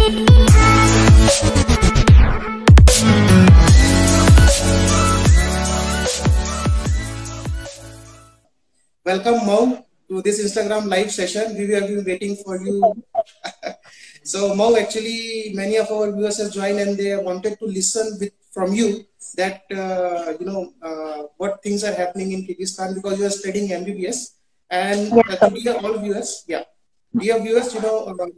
Welcome, Mo, to this Instagram live session. We have been waiting for you. So, Mo, actually, many of our viewers have joined and they wanted to listen from you that what things are happening in Kyrgyzstan because you are studying MBBS. And Yes, sir. to dear all viewers, dear viewers,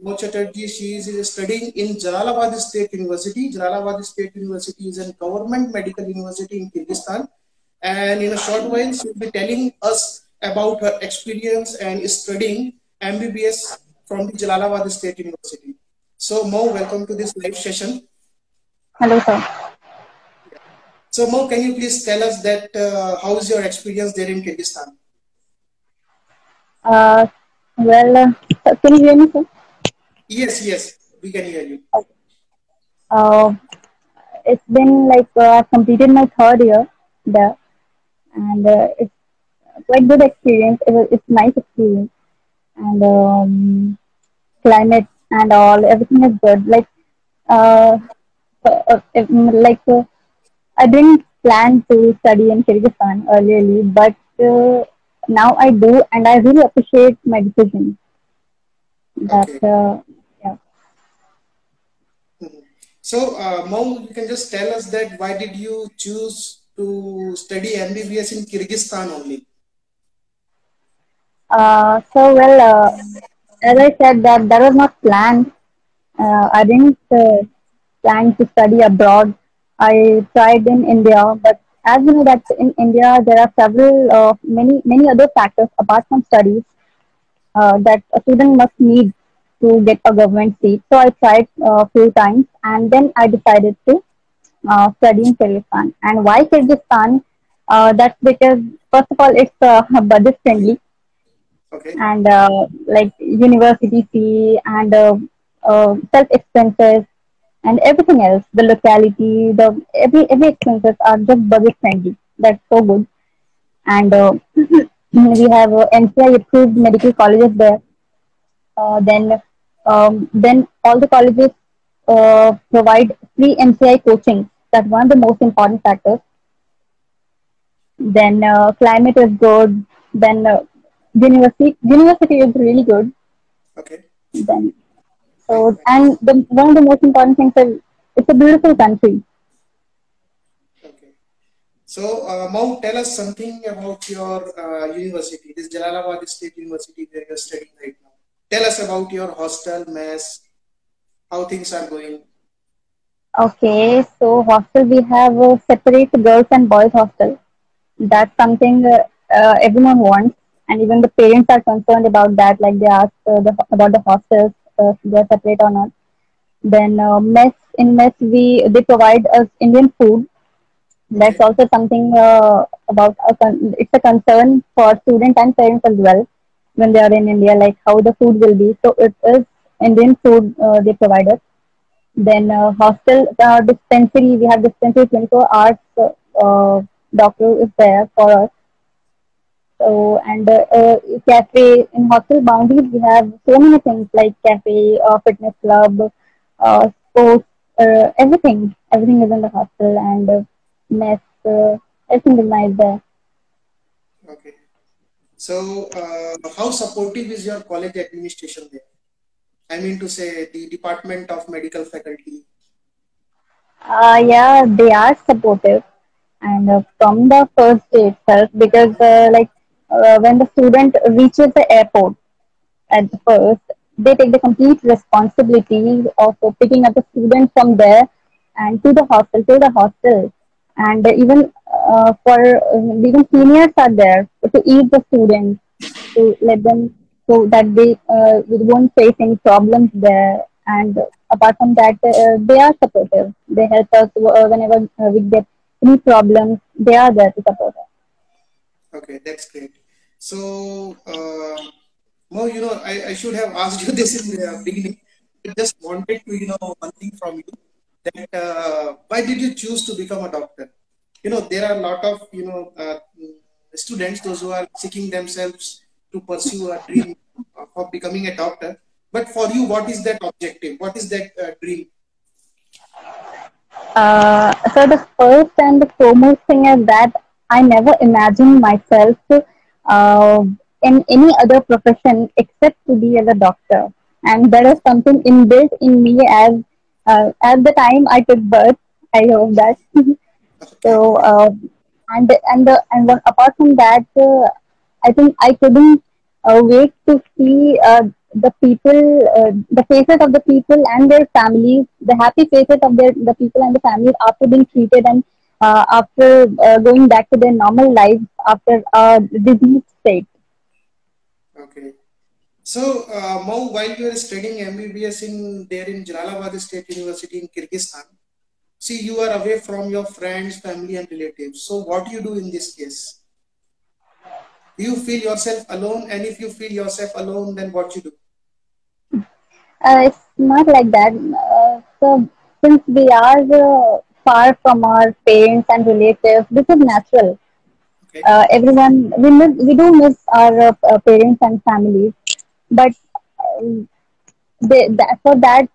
Mo Chatterjee, she is studying in Jalalabad State University. Jalalabad State University is a government medical university in Kyrgyzstan. And in a short while, she will be telling us about her experience and studying MBBS from the Jalalabad State University. So, Mo, welcome to this live session. Hello, sir. So, Mo, can you please tell us that how is your experience there in Kyrgyzstan? Uh, can you hear me, sir? Yes, we can hear you. Uh, it's been like I've completed my third year there, and it's quite good experience. It's nice experience, and climate and all, everything is good. Uh, like I didn't plan to study in Kyrgyzstan earlier, but now I do, and I really appreciate my decision. That Okay. yeah. Mhm. So, Mo, you can just tell us that why did you choose to study MBBS in Kyrgyzstan only? As I said, that was not planned. I didn't plan to study abroad. I tried in India, but as you know that in India there are several many other factors apart from studies that a student must need to get a government seat. So I tried a few times, and then I decided to study in Kyrgyzstan. And why Kyrgyzstan? That's because first of all it's budget friendly, Okay. and like university fee and self expenses and everything else, the locality, the every expenses are just budget friendly. That's so good. And we have NCI approved medical colleges there. Then all the colleges provide free NCI coaching. That's one of the most important factors. Then climate is good. Then university is really good. Okay. Then Fine, so fine. and the one of the most important things is it's a beautiful country. Okay. So, Mo, tell us something about your university, this Jalalabad State University where you're studying right now. Tell us about your hostel, mess, how things are going. Okay, so hostel we have separate girls and boys hostel. That's something everyone wants, and even the parents are concerned about that. Like they ask about the hostels, they're separate or not. Then mess we they provide us Indian food. That's Okay. also something it's a concern for students and parents as well when they are in India, like how the food will be. So it is Indian food they provide us. Then hostel dispensary, we have dispensary 24 hours. Doctor is there for us. So and cafe in hostel boundaries, we have so many things like cafe, fitness club, sports, everything is in the hostel, and mess, everything is nice there. Okay. So, how supportive is your college administration there? I mean to say, the Department of Medical Faculty. Yeah, they are supportive, and from the first day itself, because when the student reaches the airport at the first, they take the complete responsibility of picking up the student from there and to the hostel, and even seniors are there to ease the students to let them so that they won't face any problems there. And apart from that, they are supportive. They help us whenever we get any problems. They are there to support us. Okay, that's great. So, Mo, I should have asked you this in the beginning. I just wanted to, one thing from you that why did you choose to become a doctor? There are a lot of, students, those who are seeking themselves to pursue a dream of becoming a doctor. But for you, what is that objective? What is that dream? So the first and the foremost thing is that I never imagined myself uh, in any other profession except to be as a doctor, and that is something inbuilt in me as at the time I took birth. I hope that. Okay. So apart from that, I think I couldn't wait to see the people, the faces of the people and their families, the happy faces of the people and the families after being treated and after going back to their normal lives after a disease state. Okay. So, Mo, while you are studying MBBS in there in Jalalabad State University in Kyrgyzstan, see, you are away from your friends, family, and relatives. So, what do you do in this case? Do you feel yourself alone? And if you feel yourself alone, then what you do? It's not like that. So since we are far from our parents and relatives, this is natural. Okay. Everyone we do miss our parents and families, but for that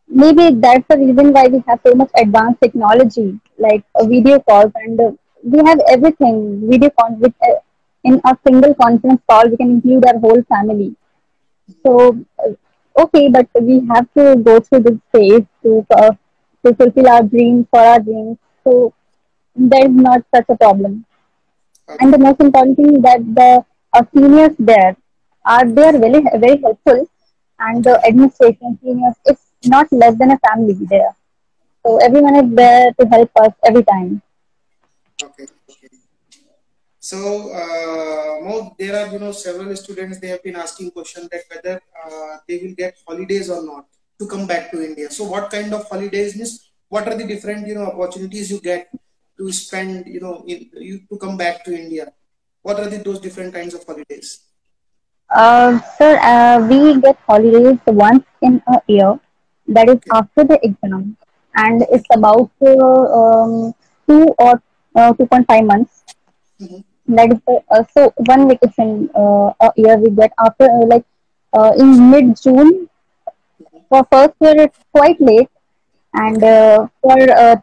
maybe that's the reason why we have so much advanced technology like video calls and we have everything with in a single conference call we can include our whole family. So, okay, but we have to go through this phase to fulfill our dreams for our dreams. So there is not such a problem. And the Okay. most important thing is that the seniors there are they are very helpful, and the Okay. administration seniors is not less than a family there. So everyone is there to help us every time. Okay. Okay. So, Mo, there are several students they have been asking question that whether they will get holidays or not to come back to India. So, what kind of holidays means? What are the different opportunities you get to spend you to come back to India? What are those different kinds of holidays? Sir, we get holidays once in a year, that is Okay. after the exam, and Okay. it's about 2 or 2.5 months. Hmm. That is so one vacation a year we get after in mid June. For first year, it's quite late, and Okay. for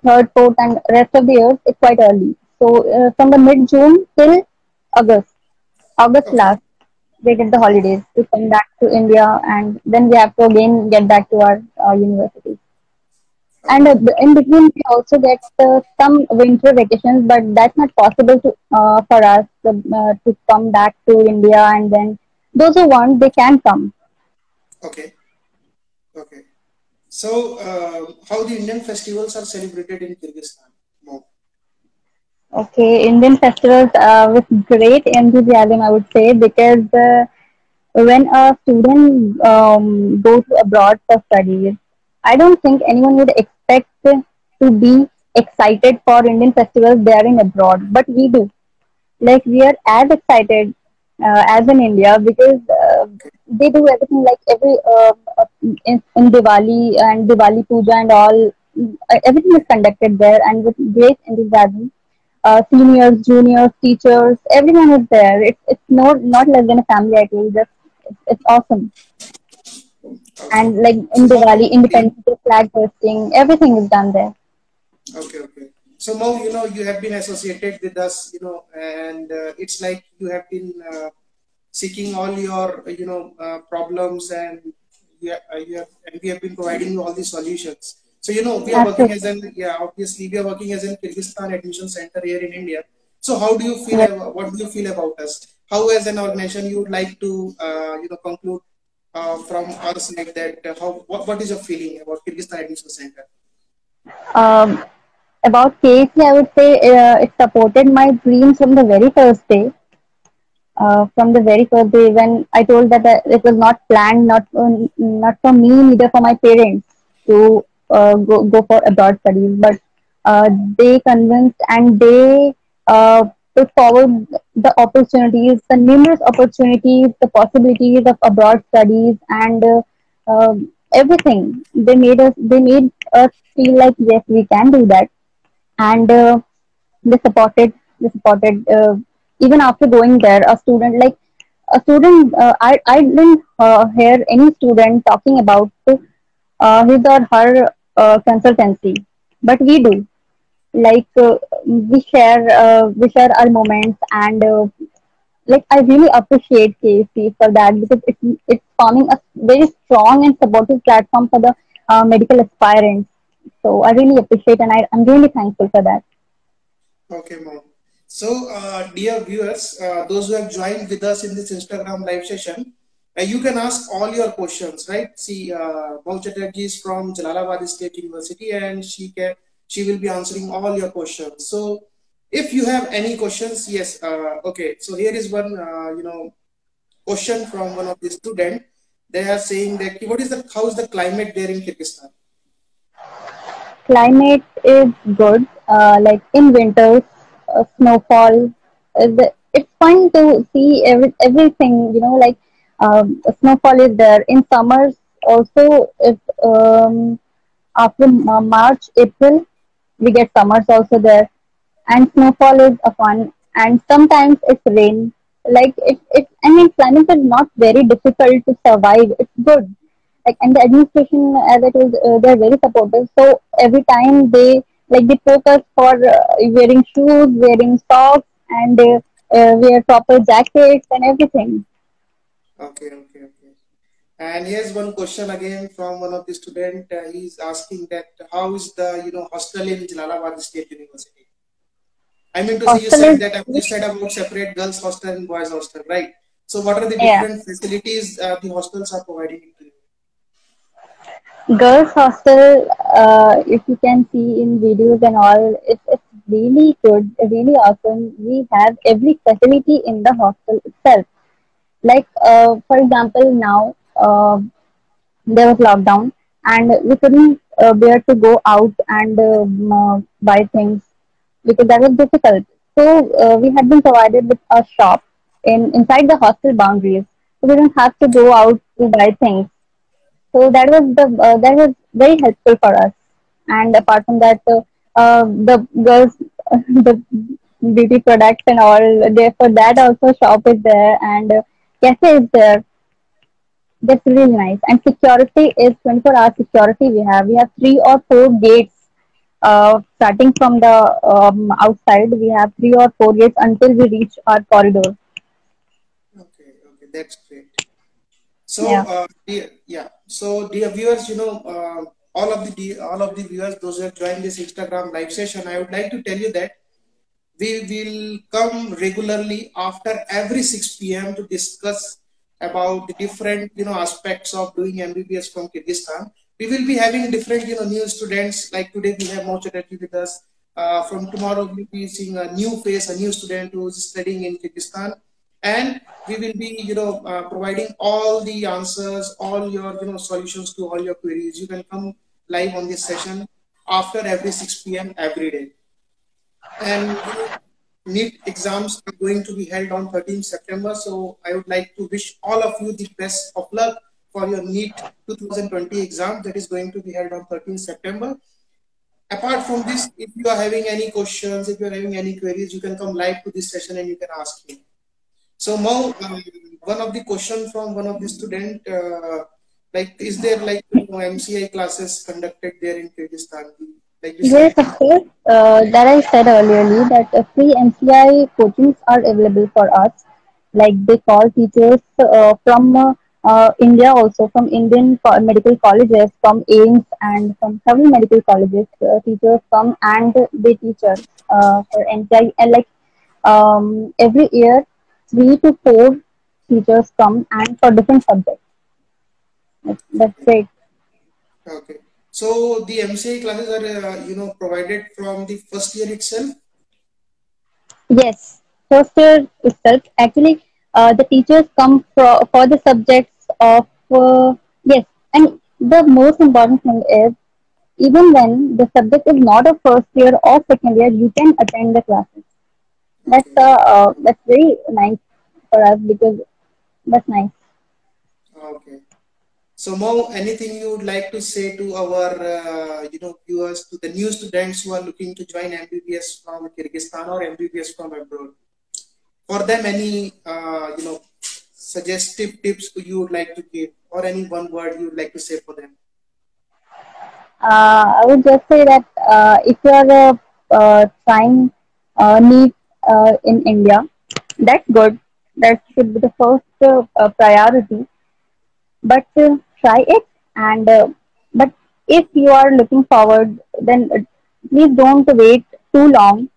third, fourth, and rest of the years, it's quite early. So from the mid June till August, August Okay. last we get the holidays to come back to India, and then we have to again get back to our university. And Okay. in between, we also get some winter vacations, but that's not possible to for us to come back to India. And then those who want, they can come. Okay. Okay. So, how the Indian festivals are celebrated in Kyrgyzstan? Mo? Okay, Indian festivals with great enthusiasm, I would say, because when a student goes abroad for studies, I don't think anyone would expect to be excited for Indian festivals there in abroad, but we do. Like we are as excited as in India because they do everything like in Diwali and Diwali Puja and all. Everything is conducted there and with great enthusiasm. Seniors, juniors, teachers, everyone is there. It's not less than a family. I tell you, it's awesome. Okay. And like So, in Mo, Diwali, Independence Day, flag hosting, everything is done there. okay, okay. So, Mo, you have been associated with us, and it's like you have been seeking all your, problems, and and we have been providing you all the solutions. So, we are working as Absolutely. an, yeah, obviously, we are working as an Kyrgyzstan Admission Center here in India. So, how do you feel, Right. what do you feel about us? How, as an organization, you would like to, conclude from our side that what is your feeling about Kyrgyzstan Admission Center? Um, about KC, I would say it supported my dreams from the very first day. From the very first day when I told that it was not planned, not for me, neither for my parents to go for abroad studies, but they convinced and they put forward the opportunities, the numerous opportunities, the possibilities of abroad studies, and everything. They made us feel like yes, we can do that, and they supported even after going there a student like a student, I didn't hear any student talking about his or her consultancy, but we do. Like we share our moments, and like I really appreciate KC for that, because it's forming a very strong and supportive platform for the medical aspirants. So I really appreciate, and I'm really thankful for that. Okay, mom. So, dear viewers, those who have joined with us in this Instagram live session, you can ask all your questions, right? See, Mom Chatterjee is from Jalalabad State University, and she will be answering all your questions. So, if you have any questions, yes. Okay. So here is one, question from one of the student. They are saying that what is the how is the climate there in Kyrgyzstan? Climate is good. Like in winters, snowfall. It's fun to see everything. Like snowfall is there. In summers also, if after March, April, we get summers also there, and snowfall is a fun. And sometimes it's rain. Like I mean, climate is not very difficult to survive. It's good. Like, and the administration, as I told, they're very supportive. So every time they focus for wearing shoes, wearing socks, and wear proper jackets and everything. Okay, okay, okay. And here's one question again from one of the student. He's asking that how is the hostel in Jalalabad State University? I mean to say Hostel you is, said about separate girls hostel and boys hostel, right? So what are the yeah. different facilities the hostels are providing to you? Girls hostel, if you can see in videos and all, it's really good, really awesome. We have every facility in the hostel itself. Like, for example, now there was lockdown, and we couldn't bear to go out and buy things because that was difficult. So we had been provided with a shop inside the hostel boundaries, so we don't have to go out to buy things. So that was very helpful for us. And apart from that, the girls, the beauty products and all, there for that also shop is there, and cafe is there. That's really nice. And security is 24-hour security. We have three or four gates. Starting from the outside, we have three or four gates until we reach our corridor. Okay, okay, that's great. So, Yeah. dear viewers, all of the viewers, those who have joined this Instagram live session, I would like to tell you that we will come regularly after every 6 p.m. to discuss about the different aspects of doing MBBS from Kyrgyzstan. We will be having different new students. Like today we have Mo Chatterjee with us. From tomorrow we'll be seeing a new face, a new student who is studying in Kyrgyzstan, and we will be providing all the answers, all your solutions to all your queries. You can come live on this session after every 6 p.m. every day. And NEET exams are going to be held on 13th September. So I would like to wish all of you the best of luck for your NEET 2020 exam that is going to be held on 13th September. Apart from this, if you are having any questions, if you are having any queries, you can come live to this session and you can ask me. So Mo, one of the question from one of the student, like, is there like MCI classes conducted there in Kyrgyzstan? Like you Yes, said, of course. That I said earlier that free MCI coachings are available for us. Like they call teachers from India, also from Indian medical colleges, from AIMS and from several medical colleges. Teachers come and they teach us for MCI. And like every year, 3 to 4 teachers come and for different subjects. That's okay, great. okay. So the MCI classes are provided from the first year itself. Yes, first year itself. Actually, the teachers come for the subjects of yes, and the most important thing is even when the subject is not a first year or second year, you can attend the classes. Okay, That's very nice for us because that's nice. okay. So Mo, anything you would like to say to our viewers, to the new students who are looking to join MBBS from Kyrgyzstan or MBBS from abroad? For them, any suggestive tips you would like to give, or any one word you would like to say for them? I would just say that if you are trying NEET in India, that's good. That should be the first priority. But try it, and but if you are looking forward, then please don't wait too long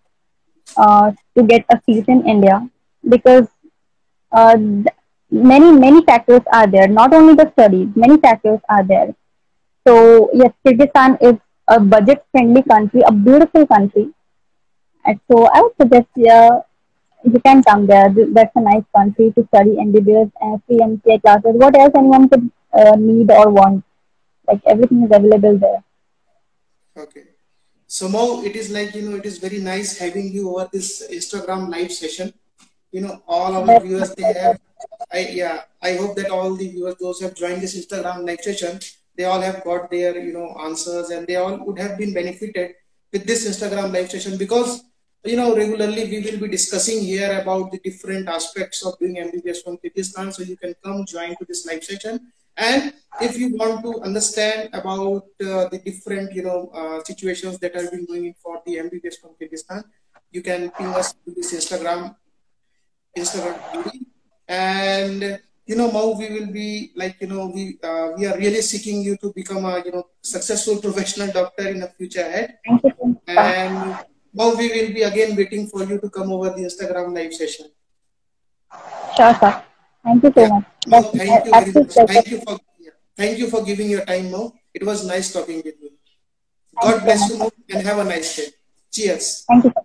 to get a seat in India, because many factors are there. Not only the studies, many factors are there. So yes, Kyrgyzstan is a budget-friendly country, a beautiful country. And so I would suggest, yeah, you can come there. That's a nice country to study MBBS and free MCA classes. What else anyone could need or want? Like everything is available there. Okay. So Mo, it is like, it is very nice having you over this Instagram live session. All our That's my viewers, they pleasure. have, I hope that all the viewers, those who have joined this Instagram live session, they all have got their, answers, and they all would have been benefited with this Instagram live session, because, regularly we will be discussing here about the different aspects of doing MBBS from Kyrgyzstan. So you can come join to this live session. And if you want to understand about the different, situations that have been going in for the MBBS from Kyrgyzstan, you can ping us to this Instagram ID. And Mau, we will be like, we are really seeking you to become a successful professional doctor in the future ahead. Thank you so much, sir. And now we will be again waiting for you to come over the Instagram live session. Sure, sir. Thank you so Yeah. much. Mo, That's thank you very absolute much. pleasure. Thank you for giving your time, Mo. It was nice talking with you. Thank you God so bless much, you, sir. Mo, and have a nice day. Cheers. Thank you so much.